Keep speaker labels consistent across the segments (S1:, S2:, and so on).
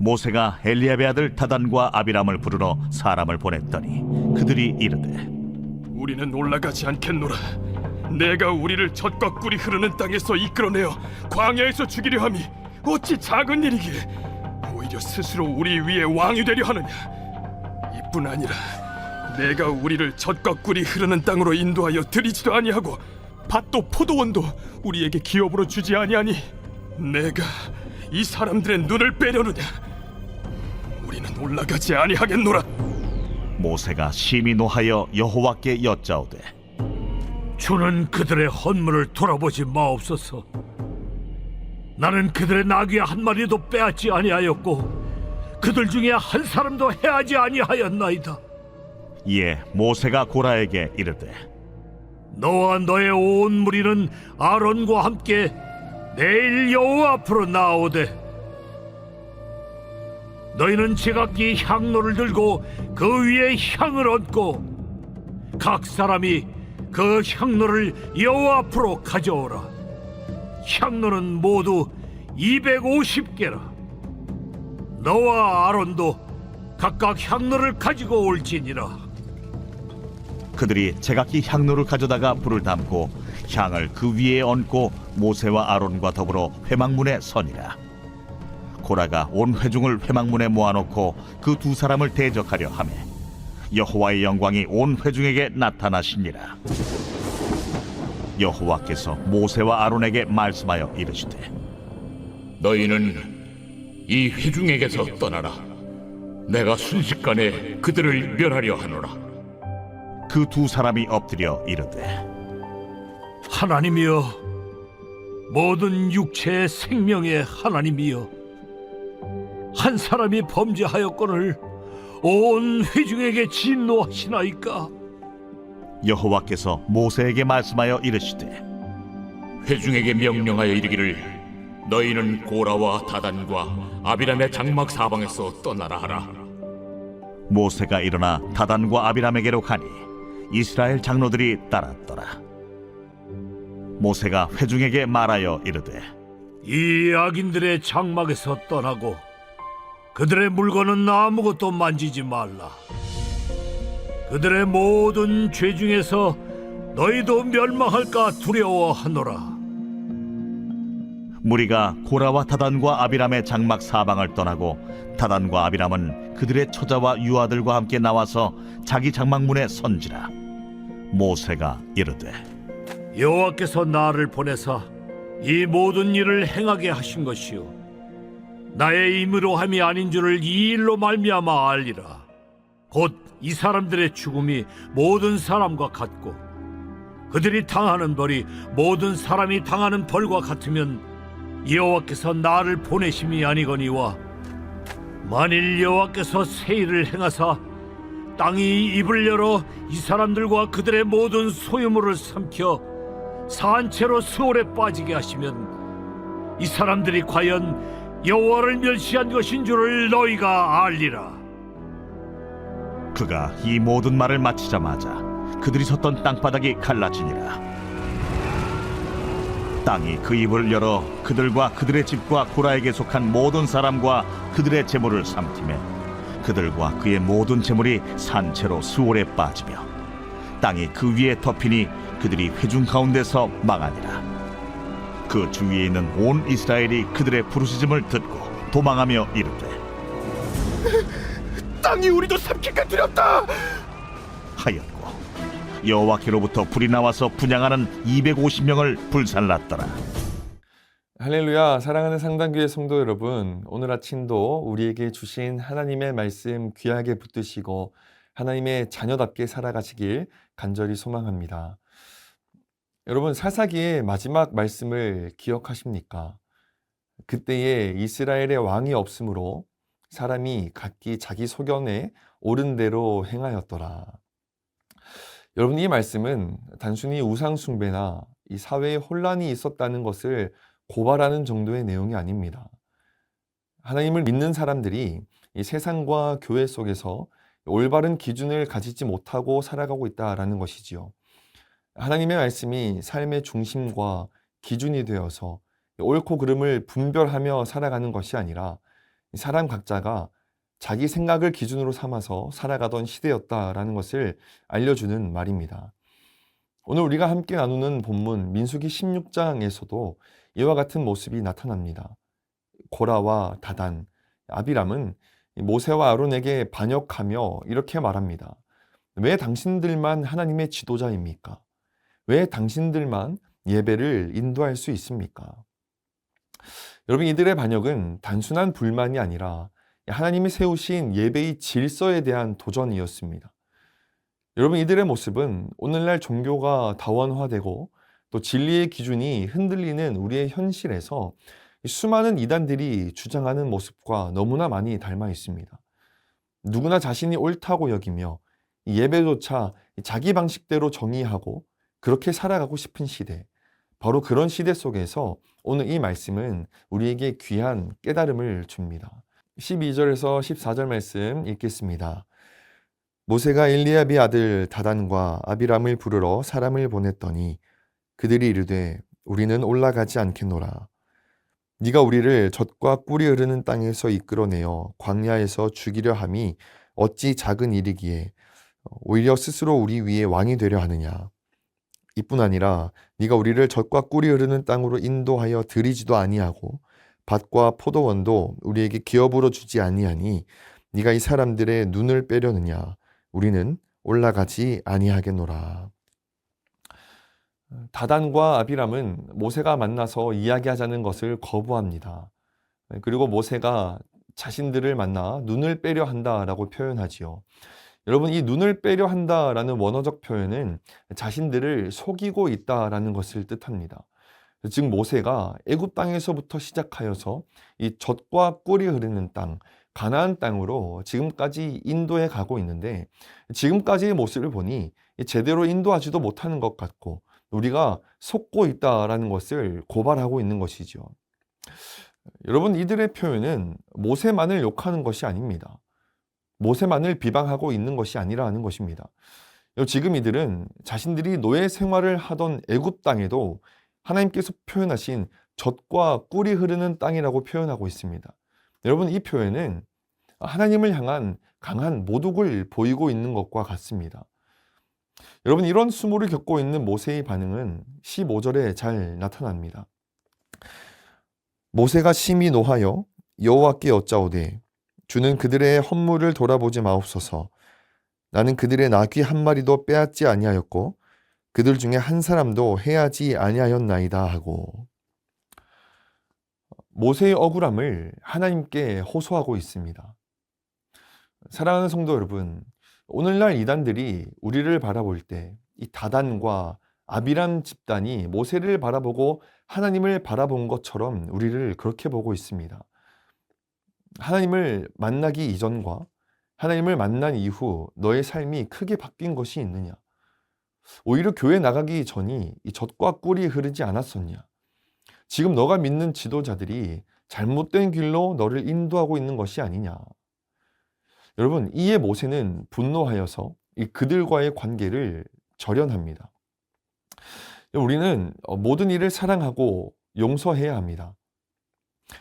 S1: 모세가 엘리압의 아들 다단과 아비람을 부르러 사람을 보냈더니 그들이 이르되
S2: 우리는 올라가지 않겠노라. 내가 우리를 젖과 꿀이 흐르는 땅에서 이끌어내어 광야에서 죽이려 함이 어찌 작은 일이기에 오히려 스스로 우리 위에 왕이 되려 하느냐. 이뿐 아니라 내가 우리를 젖과 꿀이 흐르는 땅으로 인도하여 들이지도 아니하고 밭도 포도원도 우리에게 기업으로 주지 아니하니 내가 이 사람들의 눈을 빼려느냐. 우리는 올라가지 아니하겠노라.
S1: 모세가 심히 노하여 여호와께 여짜오되
S3: 주는 그들의 헌물을 돌아보지 마옵소서. 나는 그들의 나귀 한 마리도 빼앗지 아니하였고 그들 중에 한 사람도 해하지 아니하였나이다.
S1: 이에 모세가 고라에게 이르되
S3: 너와 너의 온 무리는 아론과 함께 내일 여호와 앞으로 나오되 너희는 제각기 향로를 들고 그 위에 향을 얹고 각 사람이 그 향로를 여호와 앞으로 가져오라. 향로는 모두 250개라. 너와 아론도 각각 향로를 가지고 올지니라.
S1: 그들이 제각기 향로를 가져다가 불을 담고 향을 그 위에 얹고 모세와 아론과 더불어 회막문에 서니라. 고라가 온 회중을 회막문에 모아놓고 그 두 사람을 대적하려 하매 여호와의 영광이 온 회중에게 나타나시니라. 여호와께서 모세와 아론에게 말씀하여 이르시되
S4: 너희는 이 회중에게서 떠나라. 내가 순식간에 그들을 멸하려 하노라.
S1: 그 두 사람이 엎드려 이르되
S3: 하나님이여, 모든 육체의 생명의 하나님이여, 한 사람이 범죄하였거늘 온 회중에게 진노하시나이까.
S1: 여호와께서 모세에게 말씀하여 이르시되
S4: 회중에게 명령하여 이르기를 너희는 고라와 다단과 아비람의 장막 사방에서 떠나라 하라.
S1: 모세가 일어나 다단과 아비람에게로 가니 이스라엘 장로들이 따랐더라. 모세가 회중에게 말하여 이르되
S3: 이 악인들의 장막에서 떠나고 그들의 물건은 아무것도 만지지 말라. 그들의 모든 죄 중에서 너희도 멸망할까 두려워하노라.
S1: 무리가 고라와 다단과 아비람의 장막 사방을 떠나고 다단과 아비람은 그들의 처자와 유아들과 함께 나와서 자기 장막문에 선지라. 모세가 이르되
S3: 여호와께서 나를 보내사 이 모든 일을 행하게 하신 것이요 나의 임의로 함이 아닌 줄을 이 일로 말미암아 알리라. 곧 이 사람들의 죽음이 모든 사람과 같고 그들이 당하는 벌이 모든 사람이 당하는 벌과 같으면 여호와께서 나를 보내심이 아니거니와 만일 여호와께서 새 일을 행하사 땅이 입을 열어 이 사람들과 그들의 모든 소유물을 삼켜 산채로 수월에 빠지게 하시면 이 사람들이 과연 여호와를 멸시한 것인 줄을 너희가 알리라.
S1: 그가 이 모든 말을 마치자마자 그들이 섰던 땅바닥이 갈라지니라. 땅이 그 입을 열어 그들과 그들의 집과 고라에게 속한 모든 사람과 그들의 재물을 삼키매 그들과 그의 모든 재물이 산채로 수월에 빠지며 땅이 그 위에 덮이니 그들이 회중 가운데서 망하니라. 그 주위에 있는 온 이스라엘이 그들의 부르짖음을 듣고 도망하며 이르되
S2: 땅이 우리도 삼킬까 두렵다
S1: 하였고 여호와께로부터 불이 나와서 분향하는 250명을 불살랐더라.
S5: 할렐루야. 사랑하는 상단교회 성도 여러분, 오늘 아침도 우리에게 주신 하나님의 말씀 귀하게 붙드시고 하나님의 자녀답게 살아가시길 간절히 소망합니다. 여러분, 사사기의 마지막 말씀을 기억하십니까? 그때에 이스라엘의 왕이 없으므로 사람이 각기 자기 소견에 옳은 대로 행하였더라. 여러분, 이 말씀은 단순히 우상 숭배나 이 사회에 혼란이 있었다는 것을 고발하는 정도의 내용이 아닙니다. 하나님을 믿는 사람들이 이 세상과 교회 속에서 올바른 기준을 가지지 못하고 살아가고 있다라는 것이지요. 하나님의 말씀이 삶의 중심과 기준이 되어서 옳고 그름을 분별하며 살아가는 것이 아니라 사람 각자가 자기 생각을 기준으로 삼아서 살아가던 시대였다라는 것을 알려주는 말입니다. 오늘 우리가 함께 나누는 본문 민수기 16장에서도 이와 같은 모습이 나타납니다. 고라와 다단, 아비람은 모세와 아론에게 반역하며 이렇게 말합니다. 왜 당신들만 하나님의 지도자입니까? 왜 당신들만 예배를 인도할 수 있습니까? 여러분, 이들의 반역은 단순한 불만이 아니라 하나님이 세우신 예배의 질서에 대한 도전이었습니다. 여러분, 이들의 모습은 오늘날 종교가 다원화되고 또 진리의 기준이 흔들리는 우리의 현실에서 수많은 이단들이 주장하는 모습과 너무나 많이 닮아 있습니다. 누구나 자신이 옳다고 여기며 예배조차 자기 방식대로 정의하고 그렇게 살아가고 싶은 시대, 바로 그런 시대 속에서 오늘 이 말씀은 우리에게 귀한 깨달음을 줍니다. 12절에서 14절 말씀 읽겠습니다. 모세가 엘리압의 아들 다단과 아비람을 부르러 사람을 보냈더니 그들이 이르되 우리는 올라가지 않겠노라. 네가 우리를 젖과 꿀이 흐르는 땅에서 이끌어내어 광야에서 죽이려 함이 어찌 작은 일이기에 오히려 스스로 우리 위에 왕이 되려 하느냐. 이뿐 아니라 네가 우리를 젖과 꿀이 흐르는 땅으로 인도하여 들이지도 아니하고 밭과 포도원도 우리에게 기업으로 주지 아니하니 네가 이 사람들의 눈을 빼려느냐. 우리는 올라가지 아니하겠노라. 다단과 아비람은 모세가 만나서 이야기하자는 것을 거부합니다. 그리고 모세가 자신들을 만나 눈을 빼려 한다라고 표현하지요. 여러분, 이 눈을 빼려 한다라는 원어적 표현은 자신들을 속이고 있다라는 것을 뜻합니다. 즉 모세가 애굽 땅에서부터 시작하여서 이 젖과 꿀이 흐르는 땅, 가나안 땅으로 지금까지 인도해 가고 있는데 지금까지의 모습을 보니 제대로 인도하지도 못하는 것 같고 우리가 속고 있다라는 것을 고발하고 있는 것이죠. 여러분, 이들의 표현은 모세만을 욕하는 것이 아닙니다. 모세만을 비방하고 있는 것이 아니라는 것입니다. 지금 이들은 자신들이 노예 생활을 하던 애굽 땅에도 하나님께서 표현하신 젖과 꿀이 흐르는 땅이라고 표현하고 있습니다. 여러분, 이 표현은 하나님을 향한 강한 모독을 보이고 있는 것과 같습니다. 여러분, 이런 수모를 겪고 있는 모세의 반응은 15절에 잘 나타납니다. 모세가 심히 노하여 여호와께 여짜오되 주는 그들의 헌물을 돌아보지 마옵소서. 나는 그들의 나귀 한 마리도 빼앗지 아니하였고 그들 중에 한 사람도 해하지 아니하였나이다 하고 모세의 억울함을 하나님께 호소하고 있습니다. 사랑하는 성도 여러분, 오늘날 이단들이 우리를 바라볼 때 이 다단과 아비람 집단이 모세를 바라보고 하나님을 바라본 것처럼 우리를 그렇게 보고 있습니다. 하나님을 만나기 이전과 하나님을 만난 이후 너의 삶이 크게 바뀐 것이 있느냐? 오히려 교회 나가기 전이 이 젖과 꿀이 흐르지 않았었냐? 지금 너가 믿는 지도자들이 잘못된 길로 너를 인도하고 있는 것이 아니냐? 여러분, 이에 모세는 분노하여서 그들과의 관계를 절연합니다. 우리는 모든 일을 사랑하고 용서해야 합니다.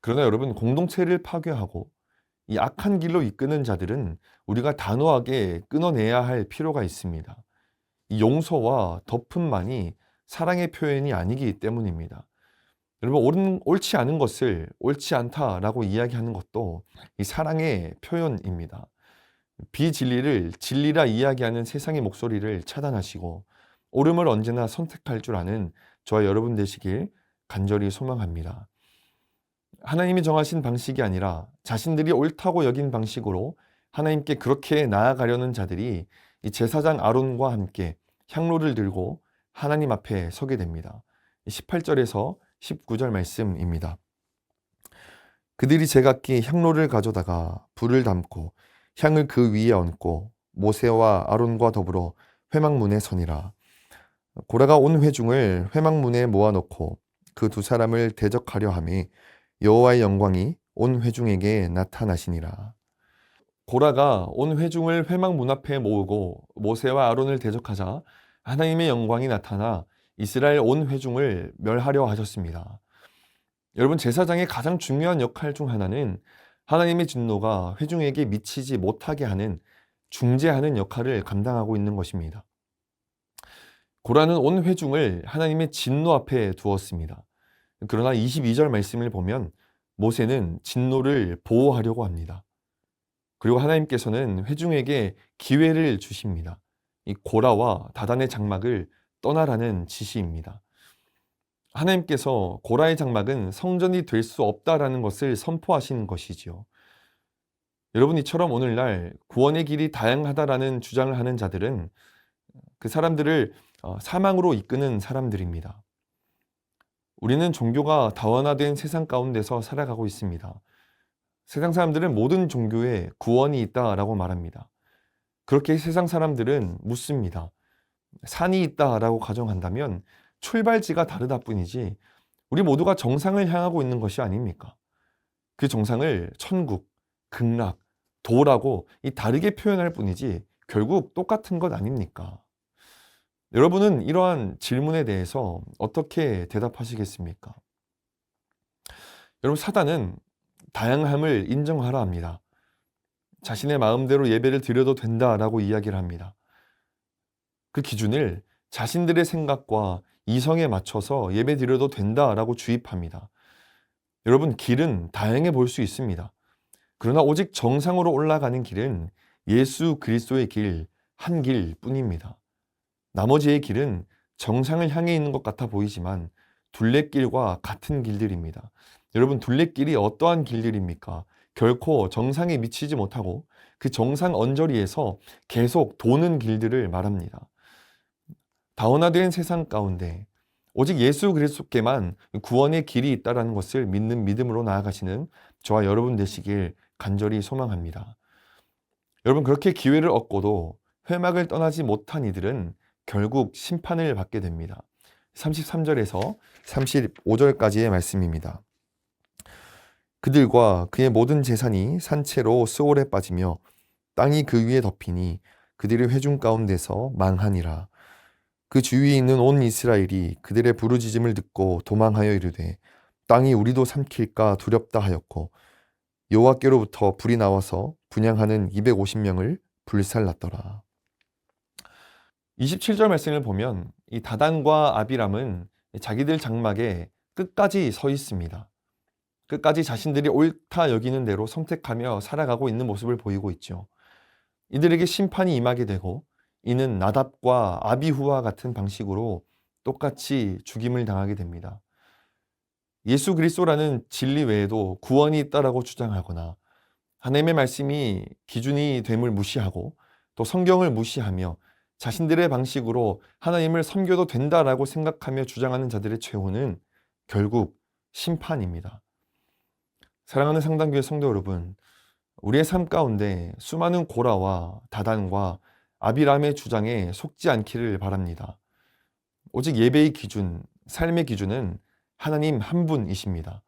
S5: 그러나 여러분, 공동체를 파괴하고 이 악한 길로 이끄는 자들은 우리가 단호하게 끊어내야 할 필요가 있습니다. 이 용서와 덮음만이 사랑의 표현이 아니기 때문입니다. 여러분, 옳지 않은 것을 옳지 않다라고 이야기하는 것도 이 사랑의 표현입니다. 비진리를 진리라 이야기하는 세상의 목소리를 차단하시고 옳음을 언제나 선택할 줄 아는 저와 여러분 되시길 간절히 소망합니다. 하나님이 정하신 방식이 아니라 자신들이 옳다고 여긴 방식으로 하나님께 그렇게 나아가려는 자들이 이 제사장 아론과 함께 향로를 들고 하나님 앞에 서게 됩니다. 18절에서 19절 말씀입니다. 그들이 제각기 향로를 가져다가 불을 담고 향을 그 위에 얹고 모세와 아론과 더불어 회막문에 서니라. 고라가 온 회중을 회막문에 모아놓고 그 두 사람을 대적하려 하매 여호와의 영광이 온 회중에게 나타나시니라. 고라가 온 회중을 회막문 앞에 모으고 모세와 아론을 대적하자 하나님의 영광이 나타나 이스라엘 온 회중을 멸하려 하셨습니다. 여러분, 제사장의 가장 중요한 역할 중 하나는 하나님의 진노가 회중에게 미치지 못하게 하는 중재하는 역할을 감당하고 있는 것입니다. 고라는 온 회중을 하나님의 진노 앞에 두었습니다. 그러나 22절 말씀을 보면 모세는 진노를 보호하려고 합니다. 그리고 하나님께서는 회중에게 기회를 주십니다. 이 고라와 다단의 장막을 떠나라는 지시입니다. 하나님께서 고라의 장막은 성전이 될 수 없다라는 것을 선포하시는 것이지요. 여러분, 이처럼 오늘날 구원의 길이 다양하다라는 주장을 하는 자들은 그 사람들을 사망으로 이끄는 사람들입니다. 우리는 종교가 다원화된 세상 가운데서 살아가고 있습니다. 세상 사람들은 모든 종교에 구원이 있다라고 말합니다. 그렇게 세상 사람들은 묻습니다. 산이 있다라고 가정한다면 출발지가 다르다 뿐이지 우리 모두가 정상을 향하고 있는 것이 아닙니까? 그 정상을 천국, 극락, 도라고 다르게 표현할 뿐이지 결국 똑같은 것 아닙니까? 여러분은 이러한 질문에 대해서 어떻게 대답하시겠습니까? 여러분, 사단은 다양함을 인정하라 합니다. 자신의 마음대로 예배를 드려도 된다라고 이야기를 합니다. 그 기준을 자신들의 생각과 이성에 맞춰서 예배 드려도 된다라고 주입합니다. 여러분, 길은 다양해 볼 수 있습니다. 그러나 오직 정상으로 올라가는 길은 예수 그리스도의 길, 한 길뿐입니다. 나머지의 길은 정상을 향해 있는 것 같아 보이지만 둘레길과 같은 길들입니다. 여러분, 둘레길이 어떠한 길들입니까? 결코 정상에 미치지 못하고 그 정상 언저리에서 계속 도는 길들을 말합니다. 다원화된 세상 가운데 오직 예수 그리스도께만 구원의 길이 있다는 것을 믿는 믿음으로 나아가시는 저와 여러분 되시길 간절히 소망합니다. 여러분, 그렇게 기회를 얻고도 회막을 떠나지 못한 이들은 결국 심판을 받게 됩니다. 33절에서 35절까지의 말씀입니다. 그들과 그의 모든 재산이 산채로 스올에 빠지며 땅이 그 위에 덮이니 그들의 회중 가운데서 망하니라. 그 주위에 있는 온 이스라엘이 그들의 부르짖음을 듣고 도망하여 이르되 땅이 우리도 삼킬까 두렵다 하였고 여호와께로부터 불이 나와서 분향하는 250명을 불살랐더라. 27절 말씀을 보면 이 다단과 아비람은 자기들 장막에 끝까지 서 있습니다. 끝까지 자신들이 옳다 여기는 대로 선택하며 살아가고 있는 모습을 보이고 있죠. 이들에게 심판이 임하게 되고 이는 나답과 아비후와 같은 방식으로 똑같이 죽임을 당하게 됩니다. 예수 그리스도라는 진리 외에도 구원이 있다라고 주장하거나 하나님의 말씀이 기준이 됨을 무시하고 또 성경을 무시하며 자신들의 방식으로 하나님을 섬겨도 된다라고 생각하며 주장하는 자들의 최후는 결국 심판입니다. 사랑하는 상당교회 성도 여러분, 우리의 삶 가운데 수많은 고라와 다단과 아비람의 주장에 속지 않기를 바랍니다. 오직 예배의 기준, 삶의 기준은 하나님 한 분이십니다.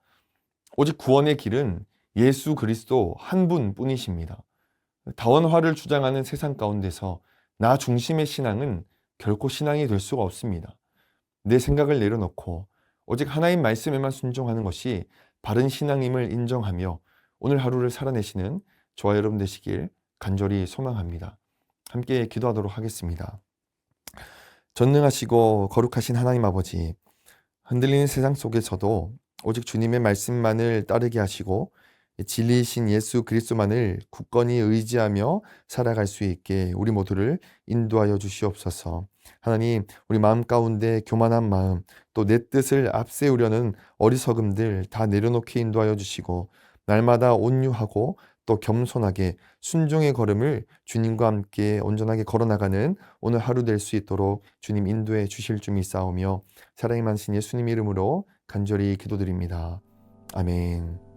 S5: 오직 구원의 길은 예수 그리스도 한 분뿐이십니다. 다원화를 주장하는 세상 가운데서 나 중심의 신앙은 결코 신앙이 될 수가 없습니다. 내 생각을 내려놓고 오직 하나님 말씀에만 순종하는 것이 바른 신앙임을 인정하며 오늘 하루를 살아내시는 저와 여러분 되시길 간절히 소망합니다. 함께 기도하도록 하겠습니다. 전능하시고 거룩하신 하나님 아버지, 흔들리는 세상 속에서도 오직 주님의 말씀만을 따르게 하시고 진리이신 예수 그리스도만을 굳건히 의지하며 살아갈 수 있게 우리 모두를 인도하여 주시옵소서. 하나님, 우리 마음 가운데 교만한 마음, 또 내 뜻을 앞세우려는 어리석음들 다 내려놓게 인도하여 주시고 날마다 온유하고 또 겸손하게 순종의 걸음을 주님과 함께 온전하게 걸어나가는 오늘 하루 될 수 있도록 주님 인도해 주실 줄 믿사오며 사랑이 많으신 예수님 이름으로 간절히 기도드립니다. 아멘.